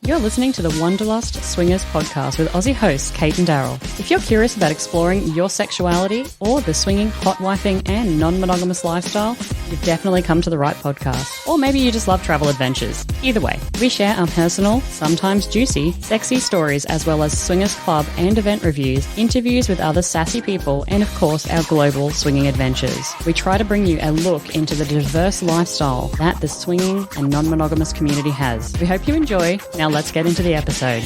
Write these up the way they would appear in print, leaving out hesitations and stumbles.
You're listening to the Wanderlust Swingers podcast with Aussie hosts Cate and Daryl. If you're curious about exploring your sexuality or the swinging, hotwifing and non-monogamous lifestyle, you've definitely come to the right podcast. Or maybe you just love travel adventures. Either way, we share our personal, sometimes juicy, sexy stories as well as swingers club and event reviews, interviews with other sassy people, and of course our global swinging adventures. We try to bring you a look into the diverse lifestyle that the swinging and non-monogamous community has. We hope you enjoy. Now let's get into the episode.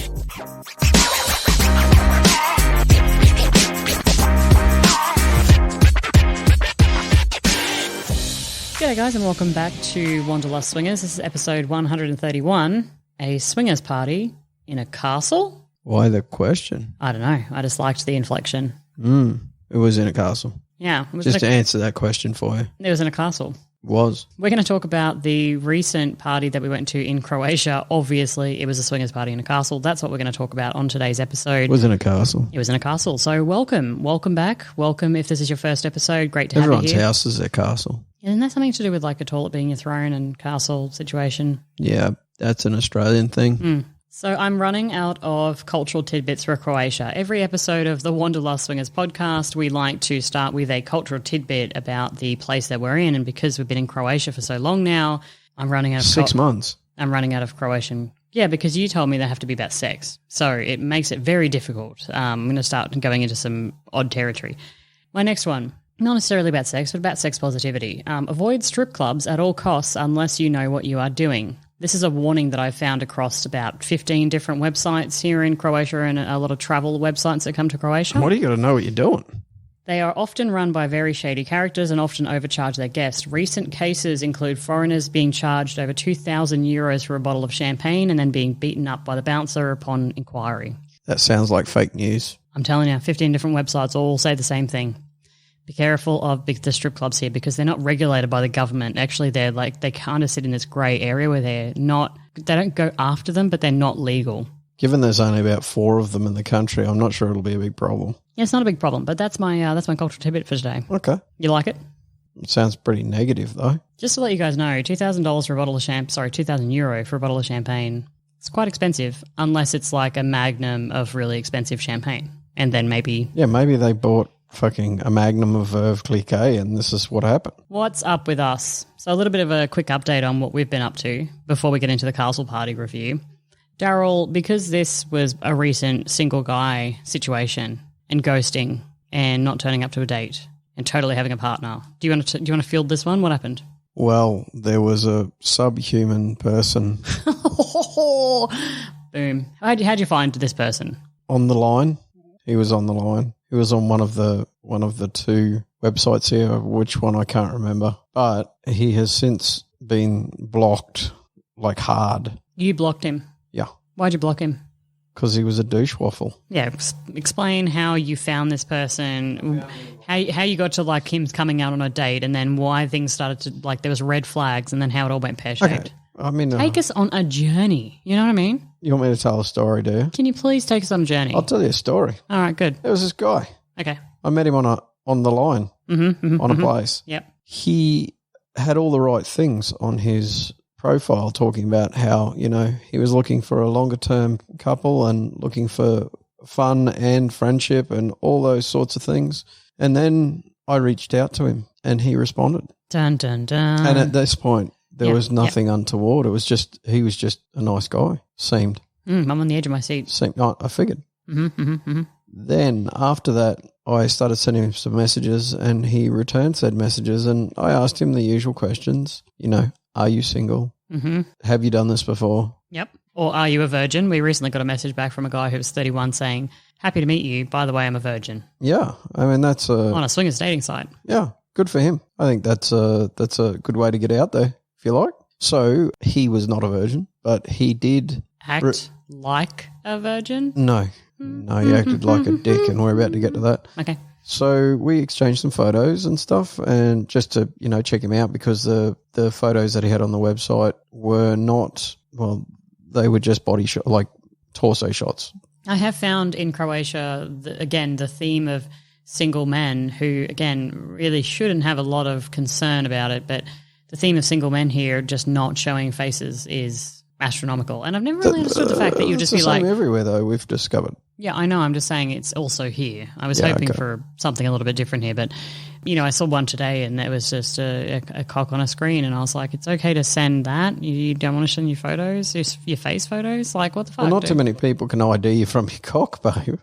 G'day guys and welcome back to Wanderlust Swingers. This is episode 131, a swingers party in a castle. Why the question? I don't know. I just liked the inflection. It was in a castle. Yeah. It was Just to answer that question for you. It was in a castle. Was. We're going to talk about the recent party that we went to in Croatia. Obviously, it was a swingers party in a castle. That's what we're going to talk about on today's episode. It was in a castle. It was in a castle. So welcome. Welcome back. Welcome if this is your first episode. Great to have you here. Everyone's house is their castle. Isn't that something to do with like a toilet being your throne and castle situation? Yeah, that's an Australian thing. So I'm running out of cultural tidbits for Croatia. Every episode of the Wanderlust Swingers podcast, we like to start with a cultural tidbit about the place that we're in. And because we've been in Croatia for so long now, I'm running out of 6 months. I'm running out of Croatian. Yeah, because you told me they have to be about sex. So it makes it very difficult. I'm going to start going into some odd territory. My next one, not necessarily about sex, but about sex positivity. Avoid strip clubs at all costs unless you know what you are doing. This is a warning that I found across about 15 different websites here in Croatia and a lot of travel websites that come to Croatia. What do you got to know what you're doing? They are often run by very shady characters and often overcharge their guests. Recent cases include foreigners being charged over 2,000 euros for a bottle of champagne and then being beaten up by the bouncer upon inquiry. That sounds like fake news. I'm telling you, 15 different websites all say the same thing. Be careful of the strip clubs here because they're not regulated by the government. Actually, they're like, they kind of sit in this grey area where they don't go after them, but they're not legal. Given there's only about 4 of them in the country, I'm not sure it'll be a big problem. Yeah, it's not a big problem, but that's my cultural tidbit for today. Okay. You like it? It sounds pretty negative though. Just to let you guys know, $2,000 for a bottle of €2,000 for a bottle of champagne. It's quite expensive unless it's like a magnum of really expensive champagne. And then maybe... Yeah, maybe they bought fucking a magnum of Cate and this is what happened. What's up with us? So a little bit of a quick update on what we've been up to before we get into the castle party review. Daryl, because this was a recent single guy situation and ghosting and not turning up to a date and totally having a partner, do you want to field this one? What happened? Well, there was a subhuman person. Boom. How'd you find this person? On the line. He was on the line. He was on one of the 2 websites here, which one I can't remember. But he has since been blocked, like hard. You blocked him? Yeah. Why'd you block him? Because he was a douche waffle. Yeah, explain how you found this person, how you got to like him coming out on a date, and then why things started to like there was red flags, and then how it all went pear-shaped. Okay. I mean, take us on a journey. You know what I mean? You want me to tell a story, do you? Can you please take us on a journey? I'll tell you a story. All right, good. There was this guy. Okay. I met him on the line on a place. Yep. He had all the right things on his profile, talking about how, you know, he was looking for a longer term couple and looking for fun and friendship and all those sorts of things. And then I reached out to him and he responded. Dun, dun, dun. And at this point, there was nothing untoward. It was just, he was just a nice guy, seemed. I'm on the edge of my seat. I figured. Then after that, I started sending him some messages and he returned said messages and I asked him the usual questions. You know, are you single? Have you done this before? Yep. Or are you a virgin? We recently got a message back from a guy who was 31 saying, happy to meet you. By the way, I'm a virgin. Yeah. I mean, that's on a swingers dating site. Yeah. Good for him. I think that's a good way to get out there, if you like. So he was not a virgin, but he did act like a virgin. No, he acted like a dick, and we're about to get to that. Okay. So we exchanged some photos and stuff, and just to, you know, check him out because the photos that he had on the website were not, well, they were just body shot, like torso shots. I have found in Croatia, again, the theme of single men who, again, really shouldn't have a lot of concern about it, but the theme of single men here just not showing faces is astronomical. And I've never really understood the fact that you'd just be the same like, everywhere though, we've discovered. yeah, I know. I'm just saying it's also here. I was hoping for something a little bit different here, but, I saw one today and there was just a cock on a screen and I was like, it's okay to send that. You don't want to send your photos, your face photos? Like, what the fuck? Well, not too many people can ID you from your cock, babe.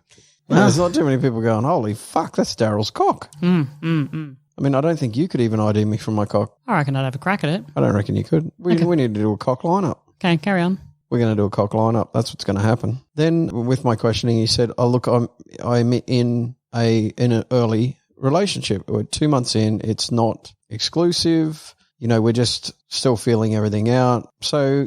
There's not too many people going, holy fuck, that's Daryl's cock. I mean, I don't think you could even ID me from my cock. I reckon I'd have a crack at it. I don't reckon you could. We need to do a cock lineup. Okay, carry on. We're going to do a cock lineup. That's what's going to happen. Then with my questioning, he said, oh, look, I'm in an early relationship. We're 2 months in. It's not exclusive. We're just still feeling everything out. So,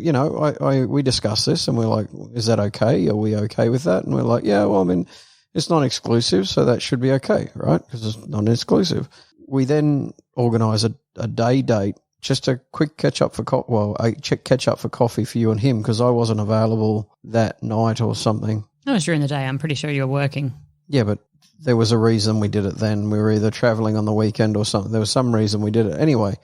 we discussed this and we're like, is that okay? Are we okay with that? And we're like, yeah, well, I mean, it's not exclusive, so that should be okay, right? Because it's not exclusive. We then organise a day date, just a quick catch up for catch up for coffee for you and him because I wasn't available that night or something. No, it was during the day. I'm pretty sure you were working. Yeah, but there was a reason we did it then. We were either travelling on the weekend or something. There was some reason we did it. Anyway,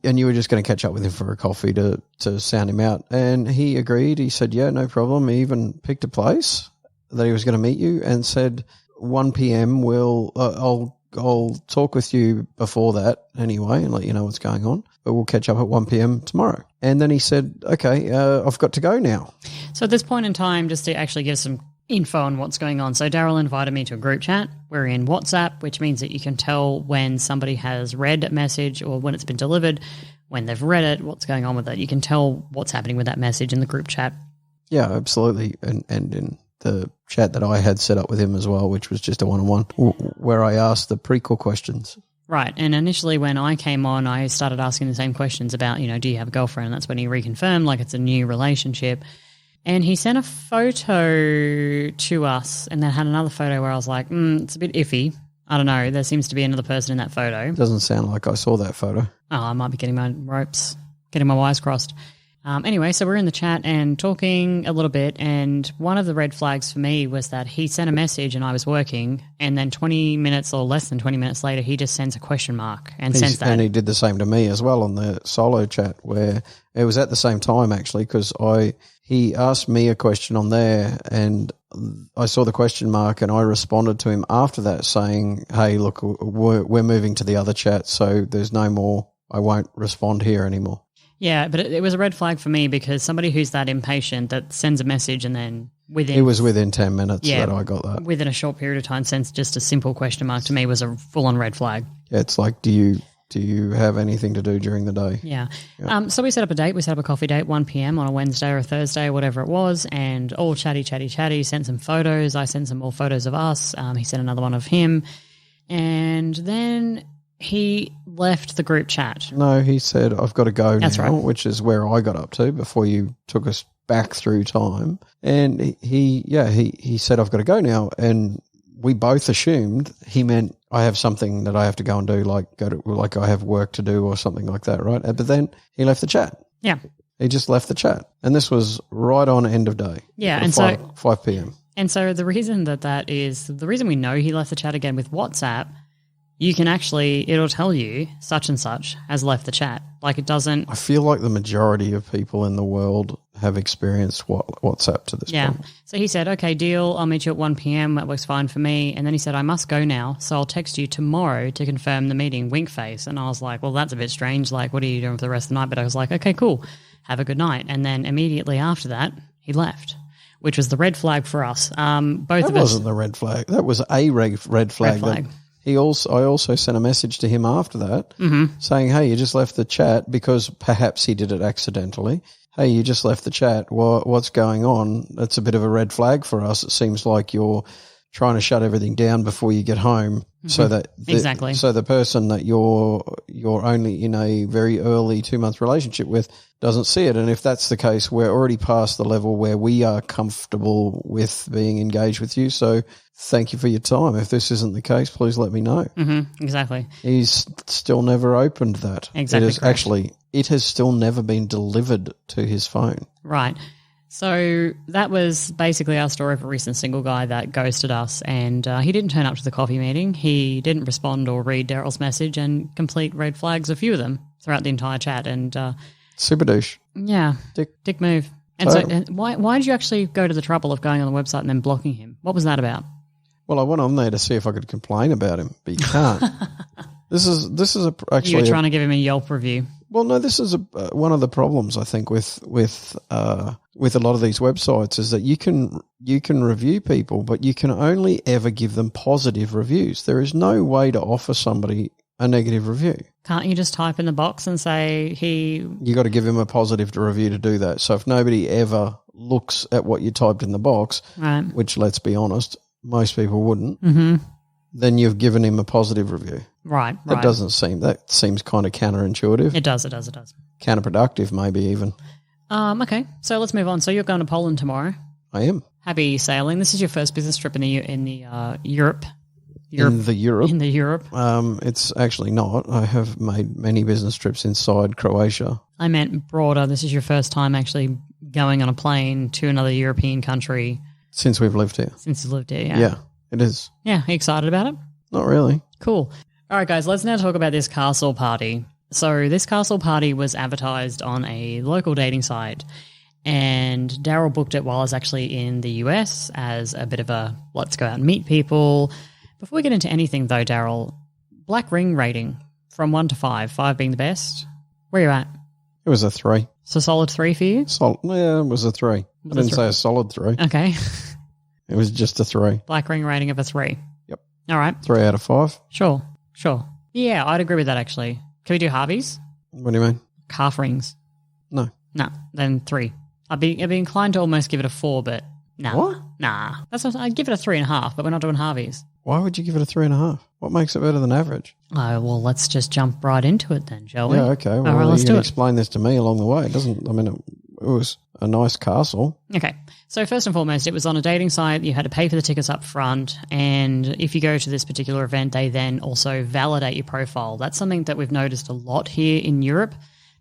and you were just going to catch up with him for a coffee to sound him out. And he agreed. He said, yeah, no problem. He even picked a place that he was going to meet you and said 1 p.m. I'll talk with you before that anyway and let you know what's going on. But we'll catch up at 1 p.m. tomorrow. And then he said, okay, I've got to go now. So at this point in time, just to actually give some info on what's going on. So Daryl invited me to a group chat. We're in WhatsApp, which means that you can tell when somebody has read a message or when it's been delivered, when they've read it, what's going on with it. You can tell what's happening with that message in the group chat. Yeah, absolutely. And in the chat that I had set up with him as well, which was just a one-on-one, where I asked the prequel questions. Right. And initially when I came on, I started asking the same questions about, do you have a girlfriend? And that's when he reconfirmed, like it's a new relationship. And he sent a photo to us and then had another photo where I was like, it's a bit iffy. I don't know. There seems to be another person in that photo. Doesn't sound like I saw that photo. Oh, I might be getting my wires crossed. Anyway, so we're in the chat and talking a little bit, and one of the red flags for me was that he sent a message and I was working, and then 20 minutes or less than 20 minutes later, he just sends a question mark and sends that. And he did the same to me as well on the solo chat, where it was at the same time actually, because he asked me a question on there and I saw the question mark and I responded to him after that saying, hey, look, we're moving to the other chat, so there's no more, I won't respond here anymore. Yeah, but it was a red flag for me because somebody who's that impatient that sends a message and then within... It was within 10 minutes that I got that. Within a short period of time sends just a simple question mark to me was a full-on red flag. Yeah, it's like, do you have anything to do during the day? Yeah. So we set up a date. We set up a coffee date, 1 p.m. on a Wednesday or a Thursday or whatever it was, and all chatty, sent some photos. I sent some more photos of us. He sent another one of him. And then... he left the group chat. No, he said, I've got to go That's now, right. Which is where I got up to before you took us back through time. And he said, I've got to go now. And we both assumed he meant I have something that I have to go and do, like I have work to do or something like that, right? But then he left the chat. Yeah. He just left the chat. And this was right on end of day. Yeah. And 5 p.m. And so the reason the reason we know he left the chat again with WhatsApp, you can actually, it'll tell you such and such has left the chat. Like it doesn't. I feel like the majority of people in the world have experienced WhatsApp to this point. So he said, okay, deal. I'll meet you at 1 p.m. That works fine for me. And then he said, I must go now. So I'll text you tomorrow to confirm the meeting, wink face. And I was like, well, that's a bit strange. Like, what are you doing for the rest of the night? But I was like, okay, cool. Have a good night. And then immediately after that, he left, which was the red flag for us. That wasn't the red flag. That was a red flag. I also sent a message to him after that saying, hey, you just left the chat, because perhaps he did it accidentally. Hey, you just left the chat. What's going on? That's a bit of a red flag for us. It seems like you're trying to shut everything down before you get home, so that the person that you're only in a very early 2-month relationship with doesn't see it. And if that's the case, we're already past the level where we are comfortable with being engaged with you. So thank you for your time. If this isn't the case, please let me know. Exactly. He's still never opened that. Exactly. It has still never been delivered to his phone. Right. So that was basically our story of a recent single guy that ghosted us, and he didn't turn up to the coffee meeting. He didn't respond or read Daryl's message, and complete red flags, a few of them, throughout the entire chat. And super douche. Yeah. Dick move. And so and why did you actually go to the trouble of going on the website and then blocking him? What was that about? Well, I went on there to see if I could complain about him, but you can't. This is actually you were trying to give him a Yelp review. Well, no, this is one of the problems I think with a lot of these websites is that you can review people, but you can only ever give them positive reviews. There is no way to offer somebody a negative review. Can't you just type in the box and say You got to give him a positive review to do that. So if nobody ever looks at what you typed in the box, right, which let's be honest, most people wouldn't, then you've given him a positive review. Right. That seems kind of counterintuitive. It does. Counterproductive, maybe even. Okay, so let's move on. So you're going to Poland tomorrow. I am. Happy sailing. This is your first business trip in the Europe. In the Europe. It's actually not. I have made many business trips inside Croatia. I meant broader. This is your first time actually going on a plane to another European country. Since we've lived here. Since you've lived here, yeah. Yeah, it is. Yeah, are you excited about it? Not really. Cool. All right, guys, let's now talk about this castle party. So this castle party was advertised on a local dating site, and Daryl booked it while I was actually in the US as a bit of a let's go out and meet people. Before we get into anything, though, Daryl, black ring rating from 1 to 5, 5 being the best. Where are you at? It was a 3. So solid 3 for you? Yeah, it was a 3. I didn't say a solid 3. Okay. It was just a 3. Black ring rating of a 3. Yep. All right. 3 out of 5. Sure. Yeah, I'd agree with that, actually. Can we do Harveys? What do you mean? Calf rings. No. Then 3. I'd be inclined to almost give it a 4, but no. What? Nah. I'd give it a 3.5, but we're not doing Harveys. Why would you give it a 3.5? What makes it better than average? Oh, well, let's just jump right into it then, shall we? Yeah, okay. Well, all right, let's you do can it. explain this to me along the way. It was a nice castle. Okay. So first and foremost, it was on a dating site. You had to pay for the tickets up front. And if you go to this particular event, they then also validate your profile. That's something that we've noticed a lot here in Europe.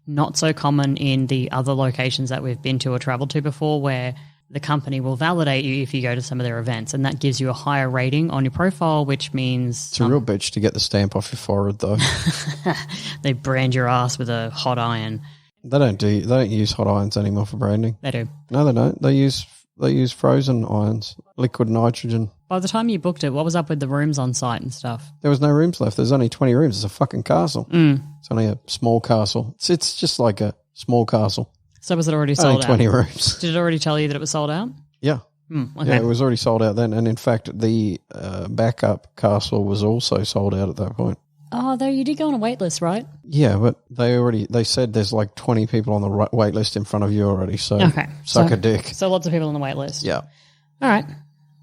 Not so common in the other locations that we've been to or traveled to before, where the company will validate you if you go to some of their events, and that gives you a higher rating on your profile, which means... It's a real bitch to get the stamp off your forehead, though. They brand your ass with a hot iron. They don't use hot irons anymore for branding. They do. No, they don't. They use frozen irons, liquid nitrogen. By the time you booked it, what was up with the rooms on site and stuff? There was no rooms left. There's only 20 rooms. It's a fucking castle. It's only a small castle. It's just like a small castle. So was it already sold out? Only 20 rooms. Did it already tell you that it was sold out? Yeah. Okay. Yeah, it was already sold out then. And in fact, the backup castle was also sold out at that point. Oh, though you did go on a wait list, right? Yeah, but they said there's like 20 people on the wait list in front of you already. So suck a dick. So lots of people on the wait list. Yeah. All right.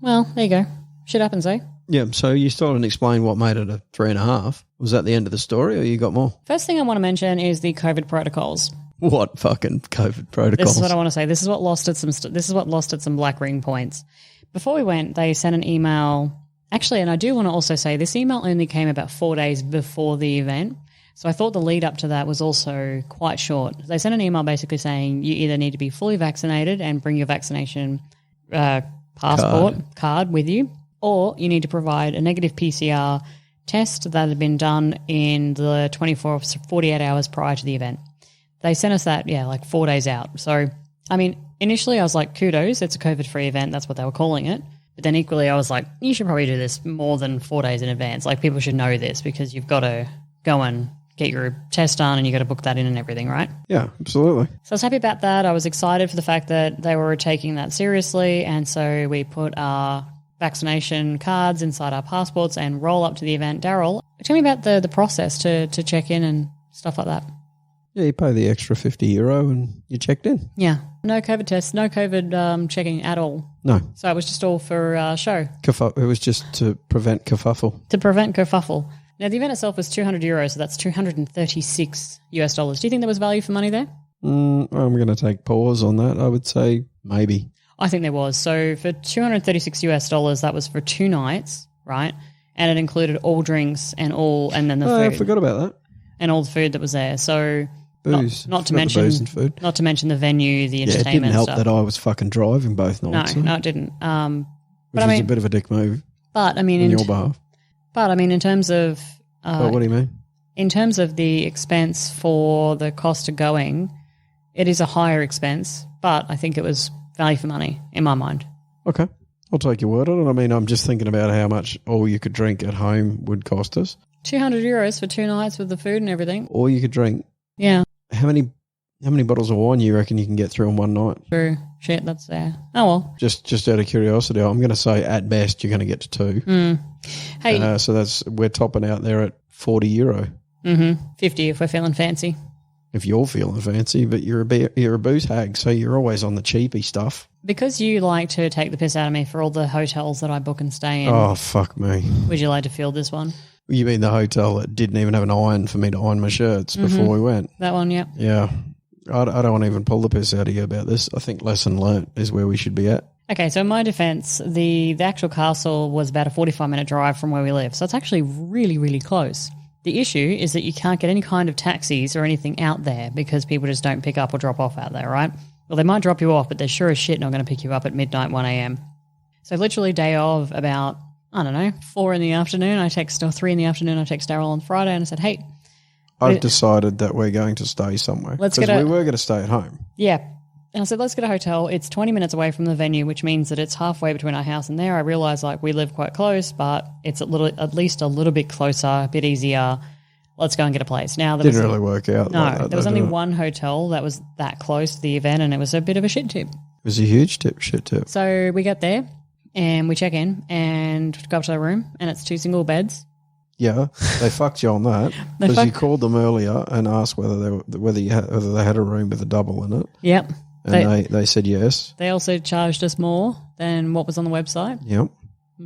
Well, there you go. Shit happens, eh? Yeah, so you still didn't explain what made it a 3.5. Was that the end of the story or you got more? First thing I want to mention is the COVID protocols. What fucking COVID protocols? This is what I want to say. This is what lost at some black ring points. Before we went, they sent an email. Actually, and I do want to also say this email only came about 4 days before the event. So I thought the lead up to that was also quite short. They sent an email basically saying you either need to be fully vaccinated and bring your vaccination passport card with you, or you need to provide a negative PCR test that had been done in the 48 hours prior to the event. They sent us that, like 4 days out. So, I mean, initially I was like, kudos, it's a COVID-free event. That's what they were calling it. But then equally I was like, you should probably do this more than 4 days in advance. Like people should know this because you've got to go and get your test done and you got to book that in and everything, right? Yeah, absolutely. So I was happy about that. I was excited for the fact that they were taking that seriously. And so we put our vaccination cards inside our passports and roll up to the event. Daryl, tell me about the process to check in and stuff like that. Yeah, you pay the extra €50 and you checked in. Yeah. No COVID tests, no COVID checking at all. No. So it was just all for show. It was just to prevent kerfuffle. To prevent kerfuffle. Now, the event itself was €200, so that's $236. Do you think there was value for money there? I'm going to take pause on that. I would say maybe. I think there was. So for $236, that was for 2 nights, right? And it included all drinks and then the food. I forgot about that. And all the food that was there. So booze. Not to mention the booze and food. Not to mention the venue, the entertainment. Yeah, it didn't help stuff. that I was fucking driving both nights. No, it didn't. Which was a bit of a dick move. But I mean, on your behalf. But I mean, in terms of what do you mean? In terms of the expense for the cost of going, it is a higher expense but I think it was value for money in my mind. Okay. I'll take your word on it. I mean, I'm just thinking about how much all you could drink at home would cost us. €200 for 2 nights with the food and everything. All you could drink. Yeah. How many bottles of wine you reckon you can get through in one night? True. Shit, that's there. Oh, well. Just out of curiosity, I'm going to say at best you're going to get to 2. Hey. So we're topping out there at €40. 50 if we're feeling fancy. If you're feeling fancy, but you're a booze hag, so you're always on the cheapy stuff. Because you like to take the piss out of me for all the hotels that I book and stay in. Oh, fuck me. Would you like to field this one? You mean the hotel that didn't even have an iron for me to iron my shirts before we went? That one, yeah. Yeah. I don't want to even pull the piss out of you about this. I think lesson learnt is where we should be at. Okay, so in my defence, the actual castle was about a 45-minute drive from where we live. So it's actually really, really close. The issue is that you can't get any kind of taxis or anything out there because people just don't pick up or drop off out there, right? Well, they might drop you off, but they're sure as shit not going to pick you up at midnight, 1 a.m. So literally day of about, 4 in the afternoon, or 3 in the afternoon, I text Daryl on Friday and I said, hey. I've decided that we're going to stay somewhere. Because we were going to stay at home. Yeah. And I said, let's get a hotel. It's 20 minutes away from the venue, which means that it's halfway between our house and there. I realise, we live quite close, but it's at least a little bit closer, a bit easier. Let's go and get a place. Now, didn't really work out. No, like that, there was only one hotel that was that close to the event, and it was a bit of a shit tip. It was a huge shit tip. So we get there, and we check in, and go up to the room, and it's 2 single beds. Yeah, they fucked you on that because you called them earlier and asked whether they had a room with a double in it. Yep. And they said yes. They also charged us more than what was on the website. Yep.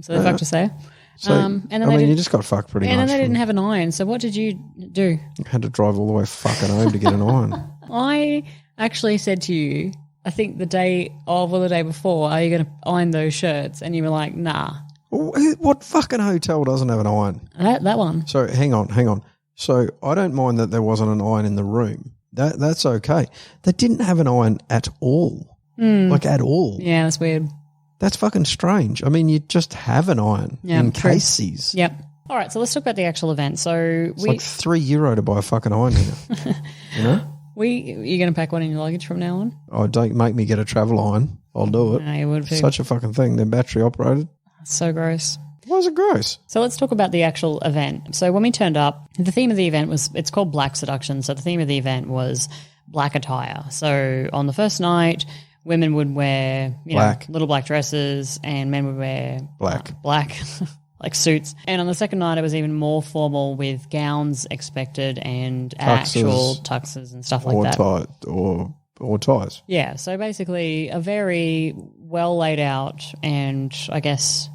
So they fucked us there. So, you just got fucked pretty much. And then they didn't have an iron. So what did you do? I had to drive all the way fucking home to get an iron. I actually said to you, I think the day of or the day before, are you going to iron those shirts? And you were like, nah. What fucking hotel doesn't have an iron? That one. So hang on. So I don't mind that there wasn't an iron in the room. That's okay. They didn't have an iron at all. Like at all. Yeah, that's weird. That's fucking strange. I mean, you just have an iron in cases. Yep. All right, so let's talk about the actual event. So it's like €3 to buy a fucking iron here. You know? You're going to pack one in your luggage from now on? Oh, don't make me get a travel iron. I'll do it. No, you would. Such a fucking thing. They're battery operated. So gross. Why is it gross? So let's talk about the actual event. So when we turned up, the theme of the event it's called Black Seduction. So the theme of the event was black attire. So on the first night, women would wear little black dresses and men would wear black like suits. And on the second night, it was even more formal with gowns expected and actual tuxes and stuff like that. Or ties. Yeah, so basically a very well laid out and I guess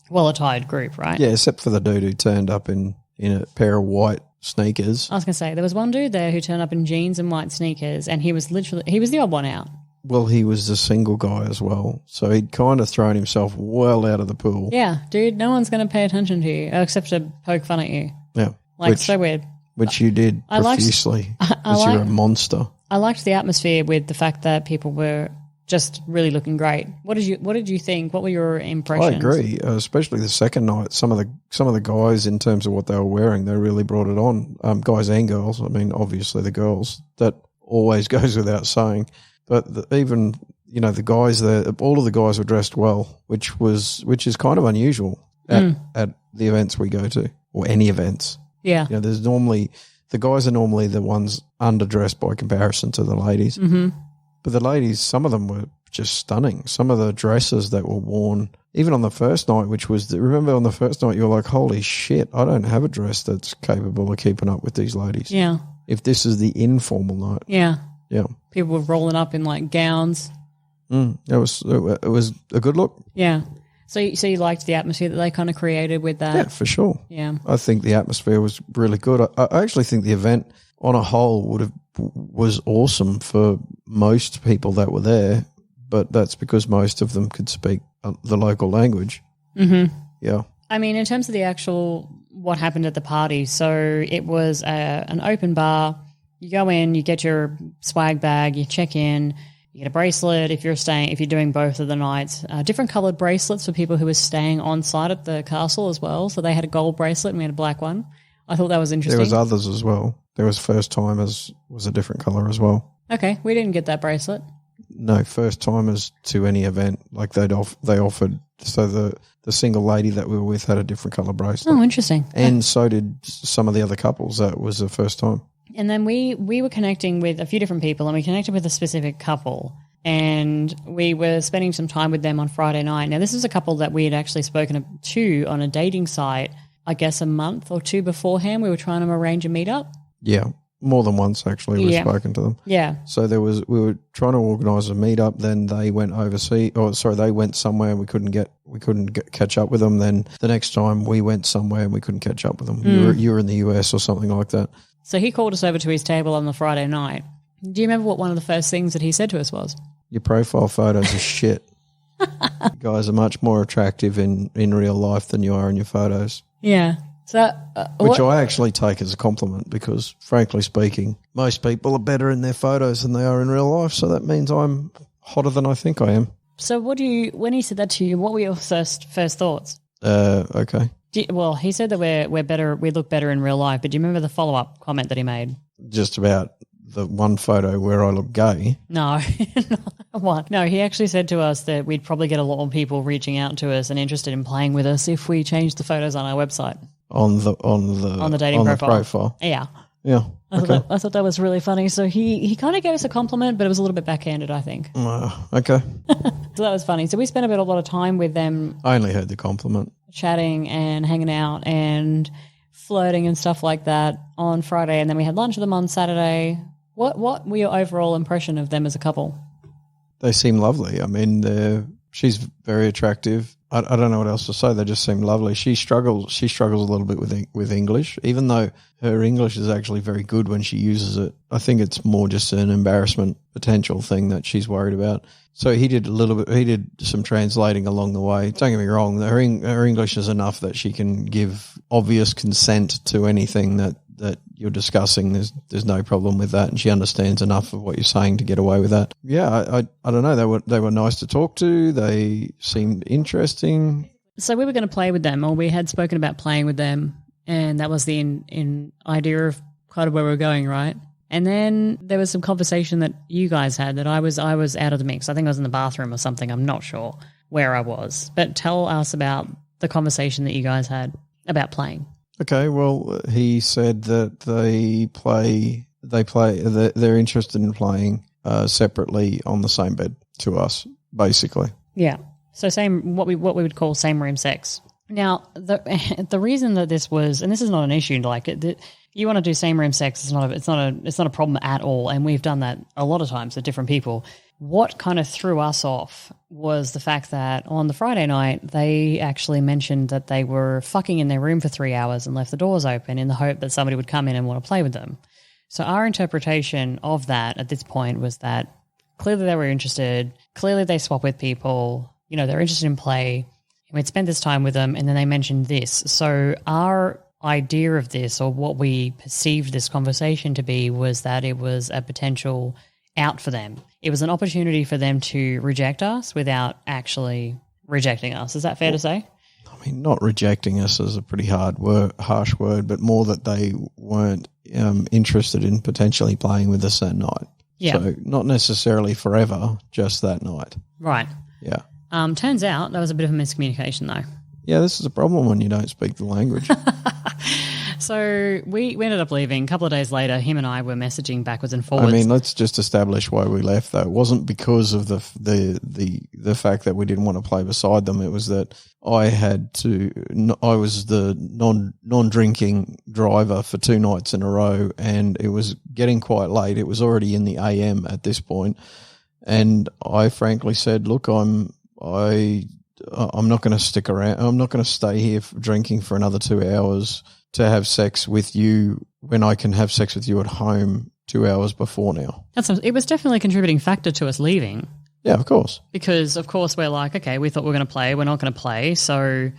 well-attired group, right? Yeah, except for the dude who turned up in a pair of white sneakers. I was going to say, there was one dude there who turned up in jeans and white sneakers and he was the odd one out. Well, he was a single guy as well, so he'd kind of thrown himself well out of the pool. Yeah, dude, no one's going to pay attention to you except to poke fun at you. Yeah. So weird. Which you did profusely because you're a monster. I liked the atmosphere with the fact that people were just really looking great. What did you think? What were your impressions? I agree, especially the second night. Some of the guys, in terms of what they were wearing, they really brought it on. Guys and girls. I mean, obviously the girls. That always goes without saying. But even the guys there, all of the guys were dressed well, which is kind of unusual at the events we go to or any events. Yeah, there's normally the guys are normally the ones underdressed by comparison to the ladies. Mm-hmm. But the ladies, some of them were just stunning. Some of the dresses that were worn, even on the first night, remember on the first night, you were like, holy shit, I don't have a dress that's capable of keeping up with these ladies. Yeah. If this is the informal night. Yeah. Yeah. People were rolling up in like gowns. It was a good look. Yeah. So you liked the atmosphere that they kind of created with that? Yeah, for sure. Yeah. I think the atmosphere was really good. I actually think the event on a whole was awesome for most people that were there, but that's because most of them could speak the local language. Mm-hmm. Yeah. I mean, in terms of the actual what happened at the party, so it was an open bar. You go in, you get your swag bag, you check in. You get a bracelet if you're doing both of the nights. Different coloured bracelets for people who were staying on site at the castle as well. So they had a gold bracelet and we had a black one. I thought that was interesting. There was others as well. There was first timers was a different colour as well. Okay, we didn't get that bracelet. no, first timers to any event. Like they offered. So the single lady that we were with had a different colour bracelet. Oh, interesting. And so did some of the other couples. That was the first time. And then we were connecting with a few different people, and we connected with a specific couple, and we were spending some time with them on Friday night. Now, this is a couple that we had actually spoken to on a dating site, I guess a month or two beforehand. We were trying to arrange a meetup. Yeah, more than once actually. We've spoken to them. Yeah. So we were trying to organise a meetup. Then they went overseas. They went somewhere and we couldn't catch up with them. Then the next time we went somewhere and we couldn't catch up with them. You were in the US or something like that. So he called us over to his table on the Friday night. Do you remember what one of the first things that he said to us was? Your profile photos are shit. You guys are much more attractive in real life than you are in your photos. Yeah. So, which I actually take as a compliment because, frankly speaking, most people are better in their photos than they are in real life. So that means I'm hotter than I think I am. So when he said that to you, what were your first thoughts? Okay. Well, he said that we're better. We look better in real life. But do you remember the follow-up comment that he made? Just about the one photo where I look gay. No, what? No, he actually said to us that we'd probably get a lot more people reaching out to us and interested in playing with us if we changed the photos on our website. On the dating profile. Yeah. I thought that was really funny. So he kind of gave us a compliment, but it was a little bit backhanded, I think. Okay. So that was funny. So we spent a lot of time with them. I only heard the compliment. Chatting and hanging out and flirting and stuff like that on Friday, and then we had lunch with them on Saturday. What were your overall impression of them as a couple? They seem lovely. I mean, she's very attractive. I don't know what else to say. They just seem lovely. She struggles a little bit with English, even though her English is actually very good when she uses it. I think it's more just an embarrassment potential thing that she's worried about. So he did some translating along the way. Don't get me wrong, her English is enough that she can give obvious consent to anything that you're discussing. There's no problem with that, and she understands enough of what you're saying to get away with that. Yeah, I don't know. They were nice to talk to. They seemed interesting. So we were going to play with them, or we had spoken about playing with them, and that was the in idea of kind of where we were going, right? And then there was some conversation that you guys had that I was out of the mix. I think I was in the bathroom or something. I'm not sure where I was. But tell us about the conversation that you guys had about playing. Okay, well, he said that they're interested in playing separately on the same bed to us, basically. Yeah. So what we would call same room sex. Now, the reason that this was, and this is not an issue, like you want to do same room sex, it's not a problem at all, and we've done that a lot of times with different people. What kind of threw us off was the fact that on the Friday night, they actually mentioned that they were fucking in their room for 3 hours and left the doors open in the hope that somebody would come in and want to play with them. So our interpretation of that at this point was that clearly they were interested, clearly they swap with people, they're interested in play. We'd spent this time with them, and then they mentioned this. So our idea of this, or what we perceived this conversation to be, was that it was a potential out for them. It was an opportunity for them to reject us without actually rejecting us. Is that fair to say? I mean, not rejecting us is a pretty harsh word, but more that they weren't interested in potentially playing with us that night. Yeah. So not necessarily forever, just that night. Right. Yeah. Turns out that was a bit of a miscommunication, though. Yeah, this is a problem when you don't speak the language. So we ended up leaving. A couple of days later, him and I were messaging backwards and forwards. I mean, let's just establish why we left, though. It wasn't because of the fact that we didn't want to play beside them. It was that I was the non-drinking driver for 2 nights in a row, and it was getting quite late. It was already in the AM at this point, and I frankly said, "Look, I'm not going to stick around. I'm not going to stay here drinking for another 2 hours to have sex with you when I can have sex with you at home 2 hours before now." It was definitely a contributing factor to us leaving. Yeah, of course. Because, of course, we're like, okay, we thought we were going to play. We're not going to play. So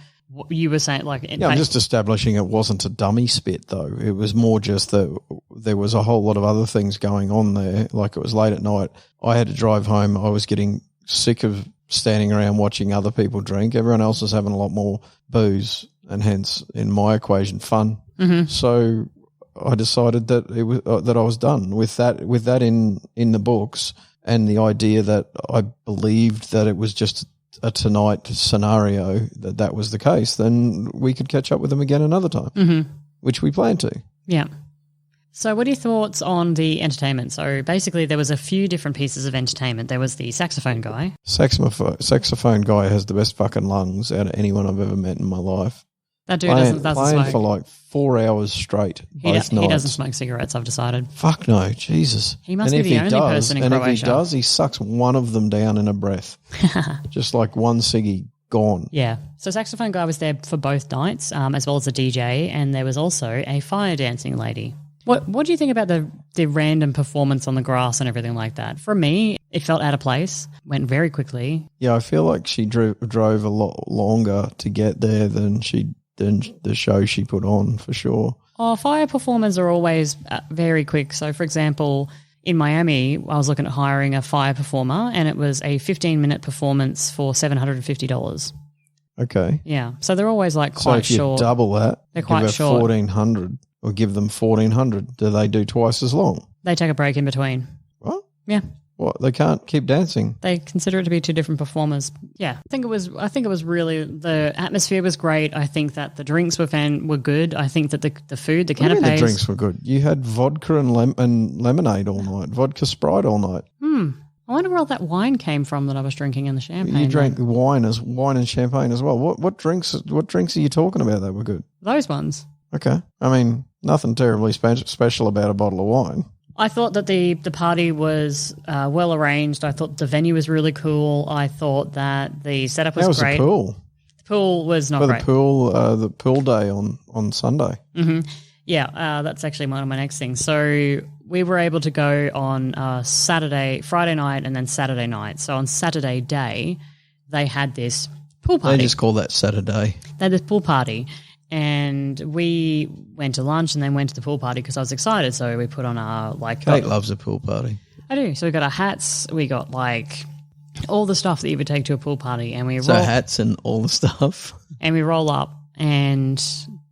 you were saying like... Yeah, I'm just establishing it wasn't a dummy spit, though. It was more just that there was a whole lot of other things going on there. Like, it was late at night. I had to drive home. I was getting sick of standing around watching other people drink. Everyone else is having a lot more booze and hence, in my equation, fun. Mm-hmm. So I decided that it was that I was done with that. With that in the books, and the idea that I believed that it was just a tonight scenario, that was the case, then we could catch up with them again another time, which we plan to. Yeah. So what are your thoughts on the entertainment? So basically there was a few different pieces of entertainment. There was the saxophone guy. Saxophone guy has the best fucking lungs out of anyone I've ever met in my life. That dude doesn't playing smoke. for like 4 hours straight. He doesn't smoke cigarettes, I've decided. Fuck no, Jesus. He must be the only person in Croatia. And if he does, he sucks one of them down in a breath. Just like one ciggy gone. Yeah. So saxophone guy was there for both nights, as well as a DJ, and there was also a fire dancing lady. What do you think about the random performance on the grass and everything like that? For me, it felt out of place, went very quickly. Yeah, I feel like she drove a lot longer to get there than the show she put on, for sure. Oh, fire performers are always very quick. So, for example, in Miami, I was looking at hiring a fire performer, and it was a 15-minute performance for $750. Okay. Yeah. So they're always like quite short. So if you double that, they're quite short. $1,400 or give them $1,400, do they do twice as long? They take a break in between. What? Yeah. What? They can't keep dancing? They consider it to be two different performers. Yeah. I think it was really, the atmosphere was great. I think that the drinks were good. I think that the food, the canapes. The drinks were good. You had vodka and lemonade all night, vodka Sprite all night. I wonder where all that wine came from that I was drinking in the champagne. You drank wine and champagne as well. What drinks are you talking about that were good? Those ones. Okay. I mean, nothing terribly special about a bottle of wine. I thought that the party was well arranged. I thought the venue was really cool. I thought that the setup was great. How was the pool? The pool was not great. The pool day on Sunday. Mm-hmm. Yeah, that's actually one of my next things. So we were able to go on Friday night and then Saturday night. So on Saturday day, they had this pool party. They just call that Saturday. They had this pool party. And we went to lunch and then went to the pool party because I was excited. So we put on our Cate loves a pool party. I do. So we got our hats. We got all the stuff that you would take to a pool party, and hats and all the stuff. And we roll up, and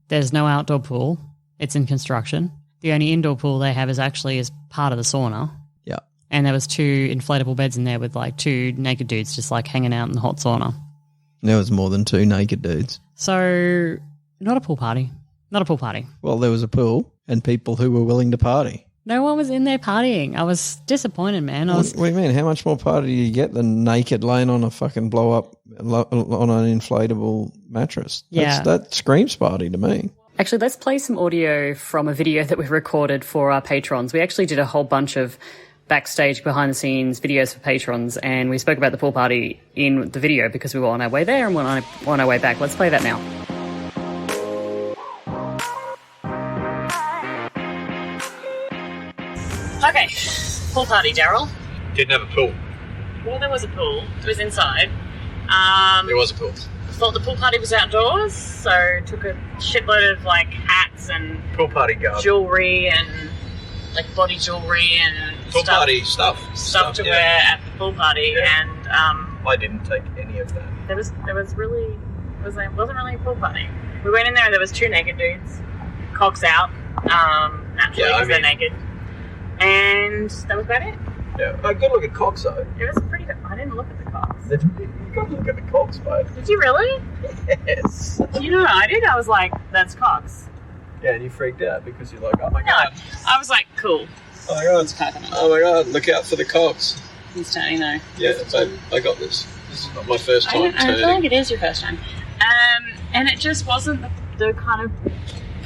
there's no outdoor pool. It's in construction. The only indoor pool they have is actually as part of the sauna. Yeah. And there was 2 inflatable beds in there with 2 naked dudes just hanging out in the hot sauna. There was more than 2 naked dudes. So. Not a pool party. Not a pool party. Well, there was a pool and people who were willing to party. No one was in there partying. I was disappointed, man. What do you mean? How much more party do you get than naked laying on a fucking blow up on an inflatable mattress? Yeah. That screams party to me. Actually, let's play some audio from a video that we recorded for our patrons. We actually did a whole bunch of backstage behind the scenes videos for patrons, and we spoke about the pool party in the video because we were on our way there and on our way back. Let's play that now. Okay, pool party, Daryl. Didn't have a pool. Well, there was a pool. It was inside. There was a pool. Thought the pool party was outdoors, so took a shitload of hats and Pool party garb. jewelry and body jewelry and Pool party stuff to wear at the pool party. Yeah. And I didn't take any of that. it wasn't really a pool party. We went in there and there was 2 naked dudes, cocks out, naturally because they're naked. And that was about it. Yeah, a good look at cocks though. It was pretty good. I didn't look at the cocks. You got to look at the cocks, mate. Did you really? Yes. You know what I did? I was like, that's cocks. Yeah, and you freaked out because you're like, oh my god. I was like, cool. Oh my god. Oh my god, look out for the cocks. He's turning though. Yeah, I got this. This is not my first time I feel like it is your first time. And it just wasn't the kind of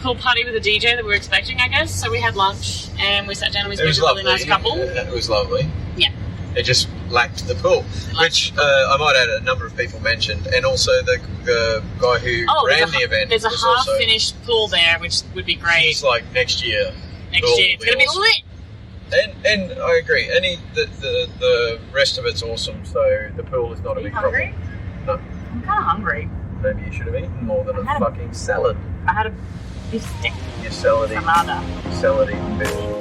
pool party with a DJ that we were expecting, I guess. So we had lunch and we sat down and we spoke to a really nice couple. It was lovely. Yeah. It just lacked the pool, which I might add a number of people mentioned, and also the guy who ran the event. There's a half-finished pool there, which would be great. It's like next year. It's going to be lit. And I agree. The rest of it's awesome. So the pool is not a big problem. No. I'm kind of hungry. Maybe you should have eaten more than a fucking salad. I had a beef stick. Your salad. Salad eating bitch.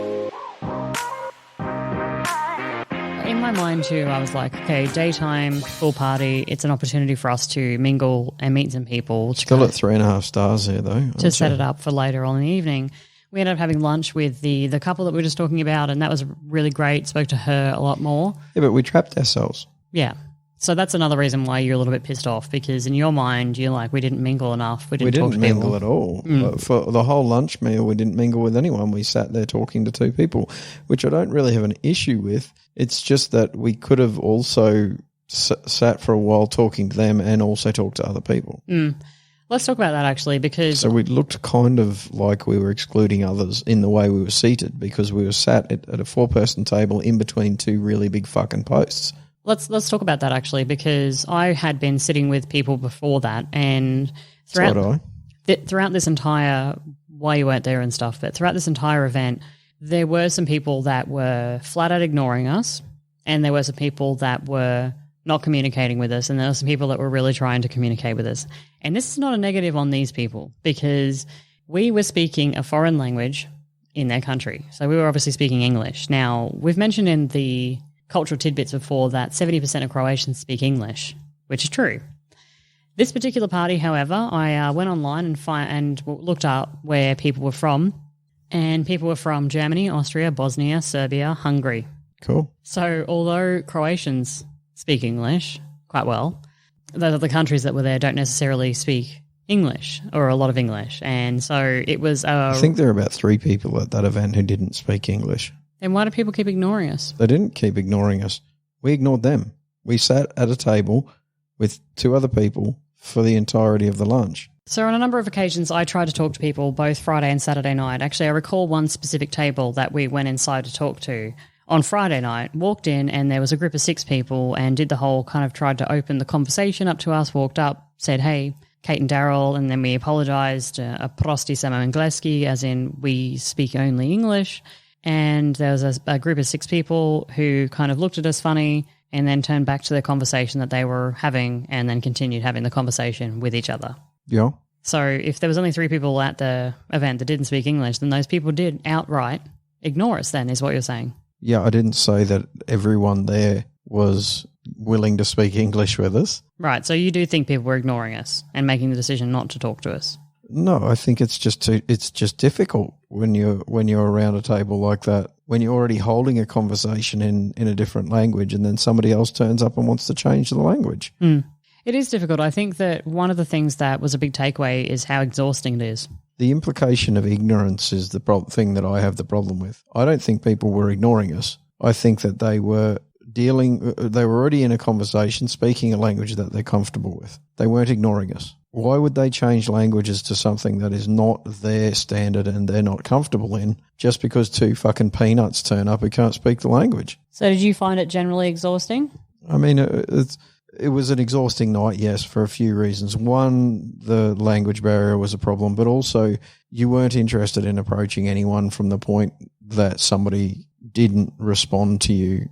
In my mind too, I was like, okay, daytime pool party. It's an opportunity for us to mingle and meet some people. Still at 3.5 stars here though. To set it up for later on in the evening. We ended up having lunch with the couple that we were just talking about, and that was really great. Spoke to her a lot more. Yeah, but we trapped ourselves. Yeah. So that's another reason why you're a little bit pissed off, because in your mind you're like, we didn't mingle enough. We didn't mingle at all. For the whole lunch meal, we didn't mingle with anyone. We sat there talking to two people, which I don't really have an issue with. It's just that we could have also sat for a while talking to them and also talked to other people. Let's talk about that actually, because so we looked kind of like we were excluding others in the way we were seated, because we were sat at a 4-person table in between two really big fucking posts. Let's talk about that actually, because I had been sitting with people before that, and throughout this entire, why you weren't there and stuff, but throughout this entire event, there were some people that were flat out ignoring us, and there were some people that were not communicating with us, and there were some people that were really trying to communicate with us. And this is not a negative on these people, because we were speaking a foreign language in their country. So we were obviously speaking English. Now, we've mentioned in the cultural tidbits before that 70% of Croatians speak English, which is true. This particular party, however, I went online and looked up where people were from, and people were from Germany, Austria, Bosnia, Serbia, Hungary. Cool. So although Croatians speak English quite well, those other countries that were there don't necessarily speak English or a lot of English. And so it was... I think there were about 3 people at that event who didn't speak English. Then why do people keep ignoring us? They didn't keep ignoring us. We ignored them. We sat at a table with 2 other people for the entirety of the lunch. So on a number of occasions, I tried to talk to people both Friday and Saturday night. Actually, I recall one specific table that we went inside to talk to on Friday night, walked in, and there was a group of 6 people, and did the whole kind of tried to open the conversation up to us, walked up, said, hey, Cate and Daryl, and then we apologised, prosti samo engleski, as in we speak only English. And there was a group of 6 people who kind of looked at us funny and then turned back to their conversation that they were having, and then continued having the conversation with each other. Yeah. So if there was only 3 people at the event that didn't speak English, then those people did outright ignore us then, is what you're saying. Yeah, I didn't say that everyone there was willing to speak English with us. Right, so you do think people were ignoring us and making the decision not to talk to us? No, I think it's just difficult when you're around a table like that, when you're already holding a conversation in a different language, and then somebody else turns up and wants to change the language. It is difficult. I think that one of the things that was a big takeaway is how exhausting it is. The implication of ignorance is the thing that I have the problem with. I don't think people were ignoring us. I think that they were already in a conversation, speaking a language that they're comfortable with. They weren't ignoring us. Why would they change languages to something that is not their standard and they're not comfortable in, just because 2 fucking peanuts turn up who can't speak the language? So did you find it generally exhausting? I mean, it was an exhausting night, yes, for a few reasons. One, the language barrier was a problem, but also you weren't interested in approaching anyone from the point that somebody didn't respond to you.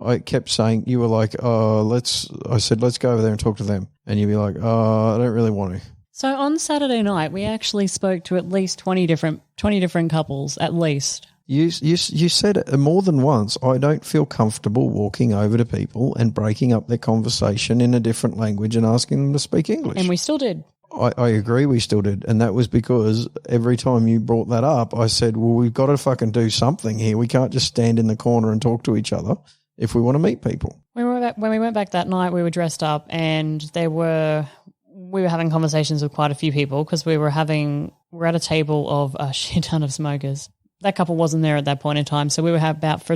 I kept saying, you were like, I said, let's go over there and talk to them. And you'd be like, I don't really want to. So on Saturday night, we actually spoke to at least 20 different couples, at least. You said it more than once, I don't feel comfortable walking over to people and breaking up their conversation in a different language and asking them to speak English. And we still did. I agree we still did. And that was because every time you brought that up, I said, well, we've got to fucking do something here. We can't just stand in the corner and talk to each other if we want to meet people. When we went back that night, we were dressed up, and we were having conversations with quite a few people, because we're at a table of a shit ton of smokers. That couple wasn't there at that point in time, so we were about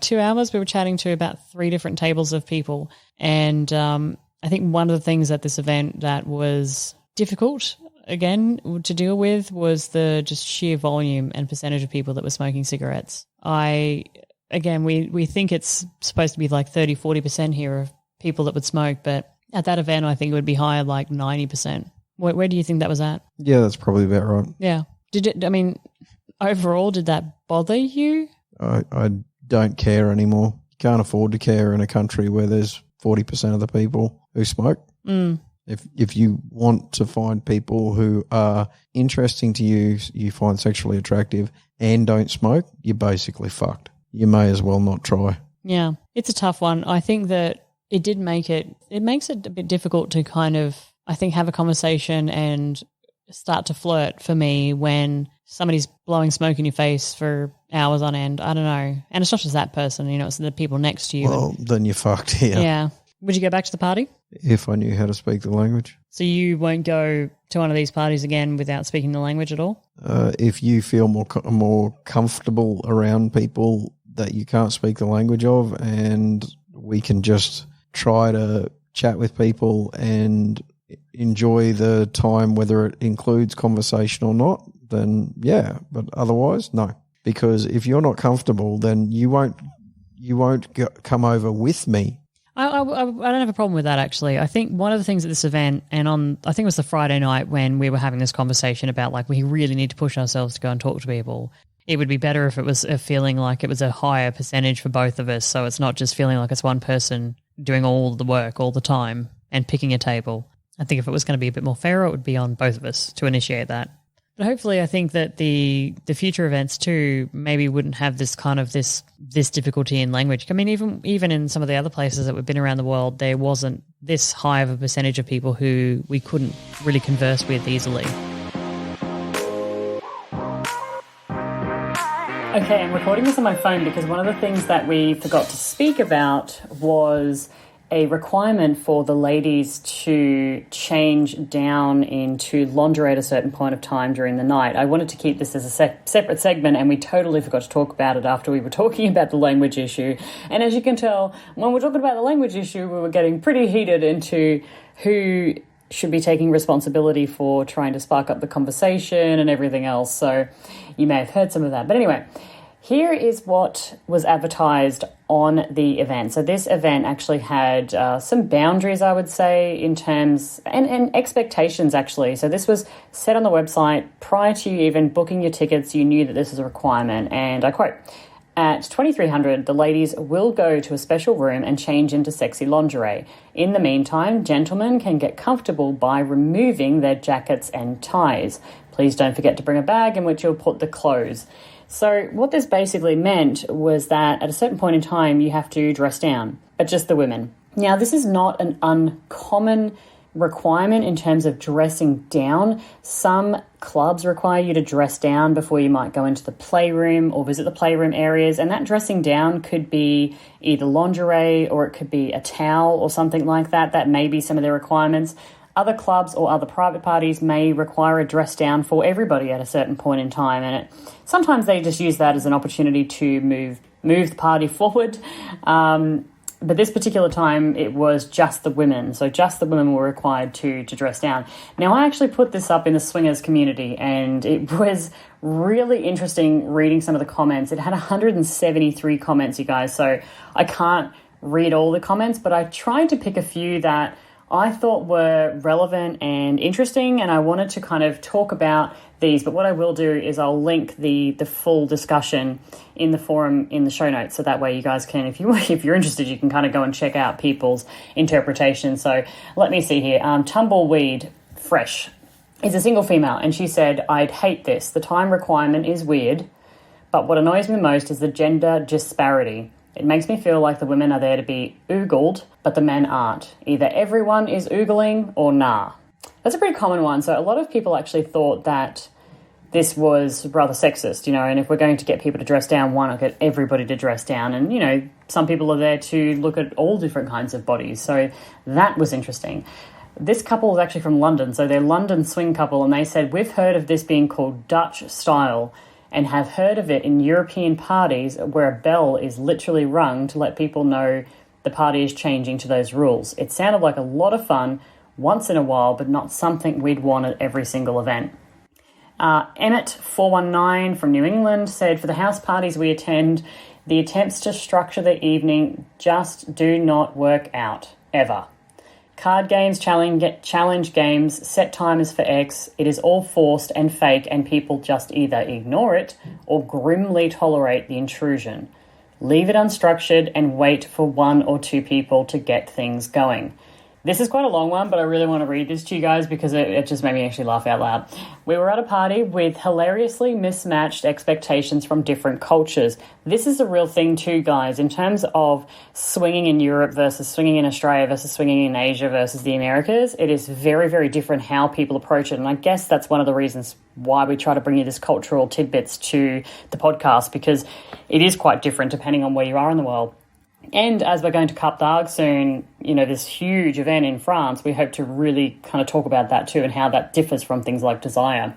2 hours. We were chatting to about 3 different tables of people, and I think one of the things at this event that was difficult again to deal with was the just sheer volume and percentage of people that were smoking cigarettes. We think it's supposed to be like 30-40% here of people that would smoke, but at that event I think it would be higher, like 90%. Where do you think that was at? Yeah, that's probably about right. Yeah. Overall, did that bother you? I don't care anymore. You can't afford to care in a country where there's 40% of the people who smoke. If you want to find people who are interesting to you, you find sexually attractive, and don't smoke, you're basically fucked. You may as well not try. Yeah, it's a tough one. I think that it makes it a bit difficult to kind of, I think, have a conversation and start to flirt for me when somebody's blowing smoke in your face for hours on end. I don't know. And it's not just that person, you know, it's the people next to you. Well, then you're fucked, yeah. Yeah. Would you go back to the party? If I knew how to speak the language. So you won't go to one of these parties again without speaking the language at all? If you feel more comfortable around people that you can't speak the language of, and we can just try to chat with people and enjoy the time, whether it includes conversation or not, then yeah. But otherwise, no. Because if you're not comfortable, then you won't come over with me. I don't have a problem with that, actually. I think one of the things at this event, and I think it was the Friday night when we were having this conversation about, like, we really need to push ourselves to go and talk to people. It would be better if it was a feeling like it was a higher percentage for both of us, so it's not just feeling like it's one person doing all the work all the time and picking a table. I think if it was going to be a bit more fair, it would be on both of us to initiate that. But hopefully I think that the future events too maybe wouldn't have this kind of this difficulty in language. I mean, even in some of the other places that we've been around the world, there wasn't this high of a percentage of people who we couldn't really converse with easily. Okay, I'm recording this on my phone because one of the things that we forgot to speak about was a requirement for the ladies to change down into lingerie at a certain point of time during the night. I wanted to keep this as a separate segment, and we totally forgot to talk about it after we were talking about the language issue. And as you can tell, when we're talking about the language issue, we were getting pretty heated into who should be taking responsibility for trying to spark up the conversation and everything else. So you may have heard some of that. But anyway, here is what was advertised on the event. So this event actually had some boundaries, I would say, in terms and expectations, actually. So this was set on the website prior to you even booking your tickets. You knew that this is a requirement. And I quote, "At 2300, the ladies will go to a special room and change into sexy lingerie. In the meantime, gentlemen can get comfortable by removing their jackets and ties. Please don't forget to bring a bag in which you'll put the clothes." So what this basically meant was that at a certain point in time, you have to dress down, but just the women. Now, this is not an uncommon requirement in terms of dressing down. Some clubs require you to dress down before you might go into the playroom or visit the playroom areas, and that dressing down could be either lingerie or it could be a towel or something like that. That may be some of their requirements. Other clubs or other private parties may require a dress down for everybody at a certain point in time, and sometimes they just use that as an opportunity to move the party forward. But this particular time, it was just the women. So just the women were required to dress down. Now, I actually put this up in the swingers community, and it was really interesting reading some of the comments. It had 173 comments, you guys, so I can't read all the comments, but I tried to pick a few that I thought were relevant and interesting, and I wanted to kind of talk about these. But what I will do is I'll link the full discussion in the forum in the show notes, so that way you guys can, if you're interested, you can kind of go and check out people's interpretation. So let me see here. Tumbleweed Fresh is a single female, and she said, "I'd hate this. The time requirement is weird, but what annoys me most is the gender disparity. It makes me feel like the women are there to be oogled, but the men aren't. Either everyone is oogling or nah." That's a pretty common one. So a lot of people actually thought that this was rather sexist, you know, and if we're going to get people to dress down, why not get everybody to dress down? And, you know, some people are there to look at all different kinds of bodies. So that was interesting. This couple is actually from London. So they're a London swing couple, and they said, "We've heard of this being called Dutch style and have heard of it in European parties where a bell is literally rung to let people know the party is changing to those rules. It sounded like a lot of fun once in a while, but not something we'd want at every single event." Emmett419 from New England said, "For the house parties we attend, the attempts to structure the evening just do not work out, ever. Card games, challenge games, set timers for X. It is all forced and fake, and people just either ignore it or grimly tolerate the intrusion. Leave it unstructured and wait for one or two people to get things going. This is quite a long one, but I really want to read this to you guys because it just made me actually laugh out loud. We were at a party with hilariously mismatched expectations from different cultures. This is a real thing too, guys, in terms of swinging in Europe versus swinging in Australia versus swinging in Asia versus the Americas. It is very, very different how people approach it. And I guess that's one of the reasons why we try to bring you this cultural tidbits to the podcast, because it is quite different depending on where you are in the world. And as we're going to Cap d'Agde soon, this huge event in France, we hope to really kind of talk about that too and how that differs from things like desire.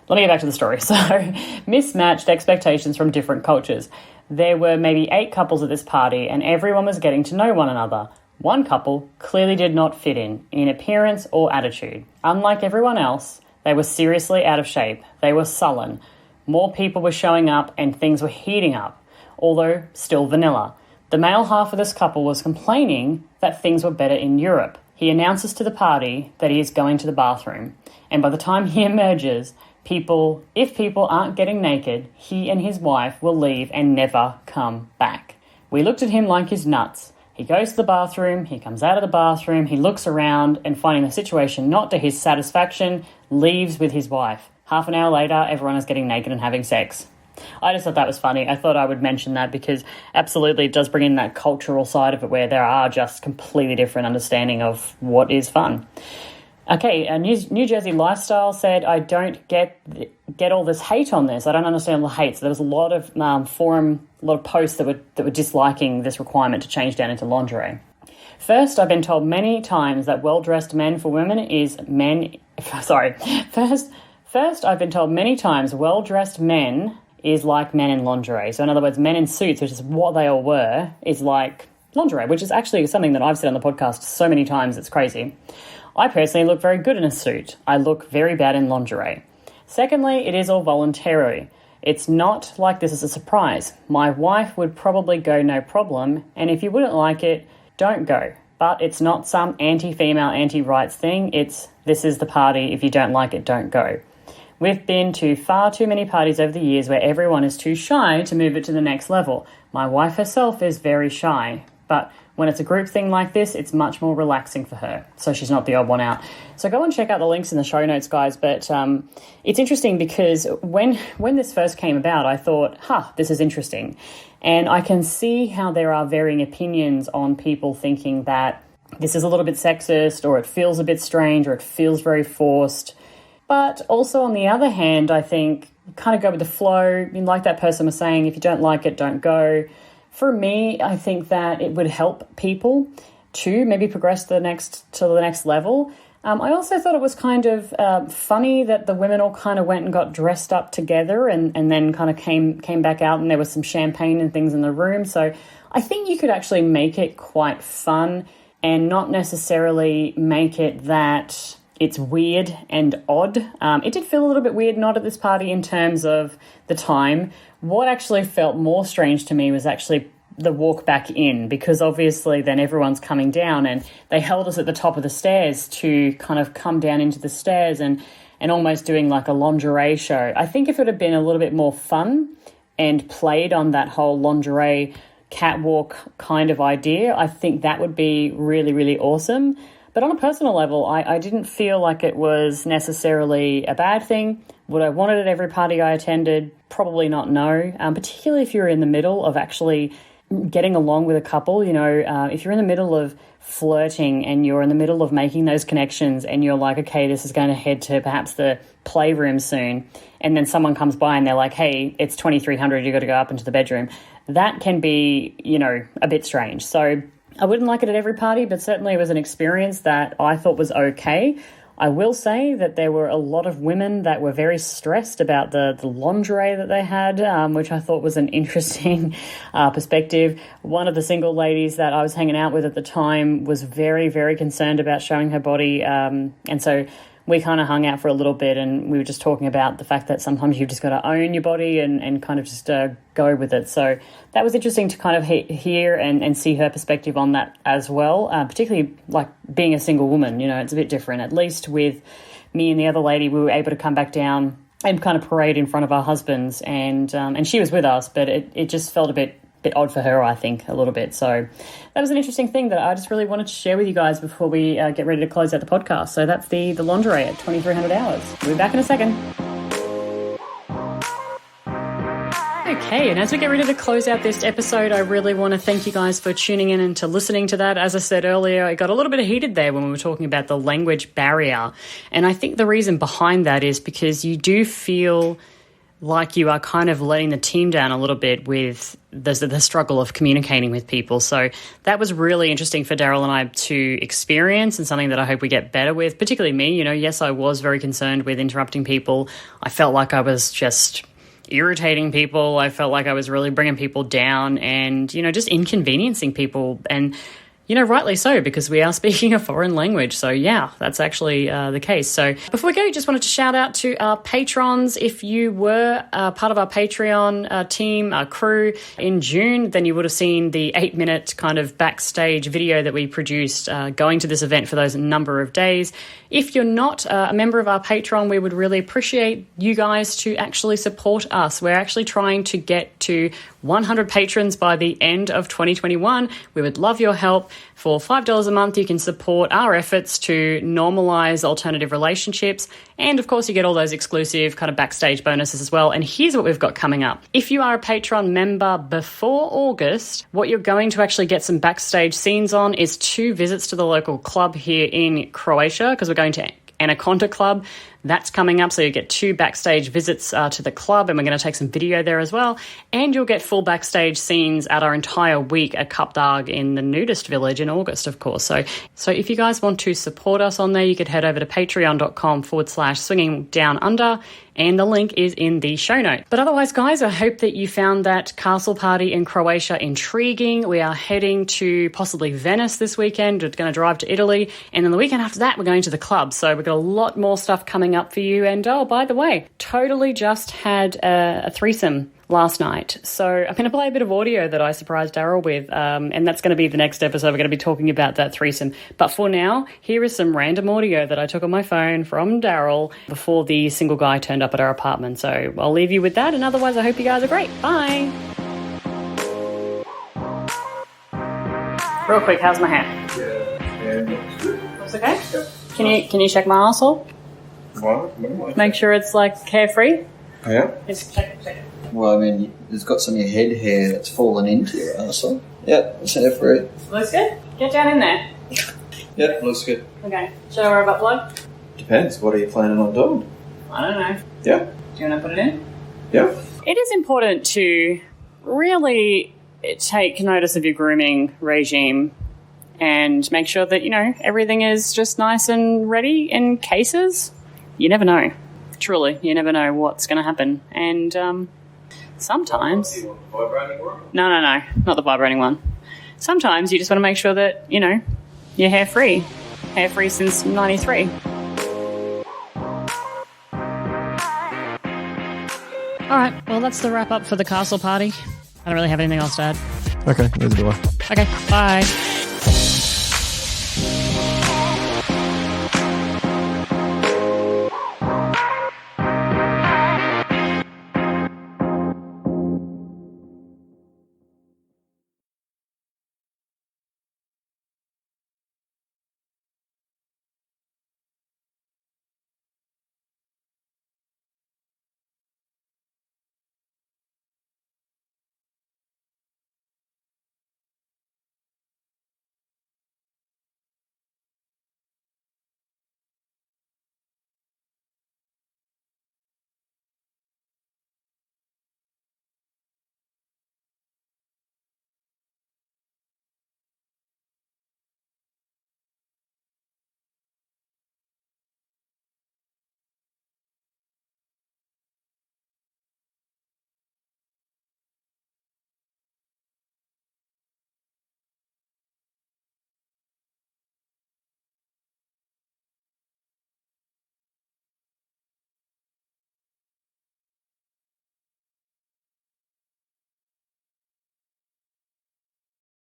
Let me get back to the story. So, mismatched expectations from different cultures. There were maybe 8 couples at this party and everyone was getting to know one another. One couple clearly did not fit in appearance or attitude. Unlike everyone else, they were seriously out of shape. They were sullen. More people were showing up and things were heating up, although still vanilla. The male half of this couple was complaining that things were better in Europe. He announces to the party that he is going to the bathroom, and by the time he emerges, if people aren't getting naked, he and his wife will leave and never come back. We looked at him like he's nuts. He goes to the bathroom, he comes out of the bathroom, he looks around and finding the situation not to his satisfaction, leaves with his wife. Half an hour later, everyone is getting naked and having sex. I just thought that was funny. I thought I would mention that because absolutely it does bring in that cultural side of it where there are just completely different understanding of what is fun. Okay, a New Jersey Lifestyle said, I don't get all this hate on this. I don't understand the hate. So there was a lot of a lot of posts that were disliking this requirement to change down into lingerie. First, I've been told many times that well-dressed men for women is men... Sorry. First, I've been told many times well-dressed men is like men in lingerie. So in other words, men in suits, which is what they all were, is like lingerie, which is actually something that I've said on the podcast so many times, it's crazy. I personally look very good in a suit. I look very bad in lingerie. Secondly, it is all voluntary. It's not like this is a surprise. My wife would probably go no problem, and if you wouldn't like it, don't go. But it's not some anti-female, anti-rights thing. This is the party. If you don't like it, don't go. We've been to far too many parties over the years where everyone is too shy to move it to the next level. My wife herself is very shy, but when it's a group thing like this, it's much more relaxing for her, so she's not the odd one out. So go and check out the links in the show notes, guys, but it's interesting because when this first came about, I thought, this is interesting. And I can see how there are varying opinions on people thinking that this is a little bit sexist, or it feels a bit strange, or it feels very forced. But also on the other hand, I think kind of go with the flow. I mean, like that person was saying, if you don't like it, don't go. For me, I think that it would help people to maybe progress to the next level. I also thought it was kind of funny that the women all kind of went and got dressed up together and then kind of came back out and there was some champagne and things in the room. So I think you could actually make it quite fun and not necessarily make it that it's weird and odd. It did feel a little bit weird not at this party in terms of the time. What actually felt more strange to me was actually the walk back in, because obviously then everyone's coming down and they held us at the top of the stairs to kind of come down into the stairs and almost doing like a lingerie show. I think if it had been a little bit more fun and played on that whole lingerie catwalk kind of idea, I think that would be really, really awesome. But on a personal level, I didn't feel like it was necessarily a bad thing. Would I want it at every party I attended? Probably not, no. Particularly if you're in the middle of actually getting along with a couple, if you're in the middle of flirting and you're in the middle of making those connections and you're like, okay, this is going to head to perhaps the playroom soon, and then someone comes by and they're like, hey, it's 2300, you got to go up into the bedroom. That can be, a bit strange. So I wouldn't like it at every party, but certainly it was an experience that I thought was okay. I will say that there were a lot of women that were very stressed about the lingerie that they had, which I thought was an interesting perspective. One of the single ladies that I was hanging out with at the time was very, very concerned about showing her body. And so we kind of hung out for a little bit and we were just talking about the fact that sometimes you've just got to own your body and kind of just go with it. So that was interesting to kind of hear and see her perspective on that as well, particularly like being a single woman, it's a bit different. At least with me and the other lady, we were able to come back down and kind of parade in front of our husbands and she was with us, but it just felt a bit bit odd for her, I think, a little bit. So that was an interesting thing that I just really wanted to share with you guys before we get ready to close out the podcast. So that's the lingerie at 2,300 hours. We'll be back in a second. Okay, and as we get ready to close out this episode, I really want to thank you guys for tuning in and to listening to that. As I said earlier, it got a little bit heated there when we were talking about the language barrier. And I think the reason behind that is because you do feel like you are kind of letting the team down a little bit with the struggle of communicating with people. So that was really interesting for Daryl and I to experience, and something that I hope we get better with, particularly me. You know, yes, I was very concerned with interrupting people. I felt like I was just irritating people. I felt like I was really bringing people down and, you know, just inconveniencing people. And, you know, rightly so, because we are speaking a foreign language. So, yeah, that's actually the case. So before we go, just wanted to shout out to our patrons. If you were part of our Patreon team, our crew in June, then you would have seen the 8-minute kind of backstage video that we produced going to this event for those number of days. If you're not a member of our Patreon, we would really appreciate you guys to actually support us. We're actually trying to get to 100 patrons by the end of 2021. We would love your help. For $5 a month, you can support our efforts to normalize alternative relationships. And of course, you get all those exclusive kind of backstage bonuses as well. And here's what we've got coming up. If you are a Patreon member before August, what you're going to actually get some backstage scenes on is 2 visits to the local club here in Croatia, because we're going to Anaconda Club. That's coming up, so you get 2 backstage visits to the club, and we're going to take some video there as well. And you'll get full backstage scenes at our entire week at Kapdag in the nudist village in August, of course. So if you guys want to support us on there, you could head over to patreon.com/swingingdownunder, and the link is in the show note. But otherwise, guys, I hope that you found that castle party in Croatia intriguing. We are heading to possibly Venice this weekend. We're going to drive to Italy, and then the weekend after that, we're going to the club. So we've got a lot more stuff coming up for you. And oh, by the way, totally just had a threesome last night. So I'm going to play a bit of audio that I surprised Daryl with, and that's going to be the next episode. We're going to be talking about that threesome. But for now, here is some random audio that I took on my phone from Daryl before the single guy turned up at our apartment. So I'll leave you with that, and otherwise I hope you guys are great. Bye! Real quick, how's my hair? Yeah, looks good. Looks okay? Yep. Can you check my arsehole? What? Make sure it's like hair-free? Yeah. Just check it. Well, I mean, there's got some of your head hair that's fallen into your arsehole. Yeah, it's hair free. Looks good? Get down in there. Yeah, looks good. Okay. Should I worry about blood? Depends. What are you planning on doing? I don't know. Yeah. Do you want to put it in? Yeah. It is important to really take notice of your grooming regime and make sure that, you know, everything is just nice and ready in cases. You never know. Truly, you never know what's going to happen. And sometimes... You want the vibrating one? No, not the vibrating one. Sometimes you just want to make sure that, you know, you're hair-free. Hair-free since 93. All right, well, that's the wrap-up for the castle party. I don't really have anything else to add. Okay, neither do I. Okay, bye.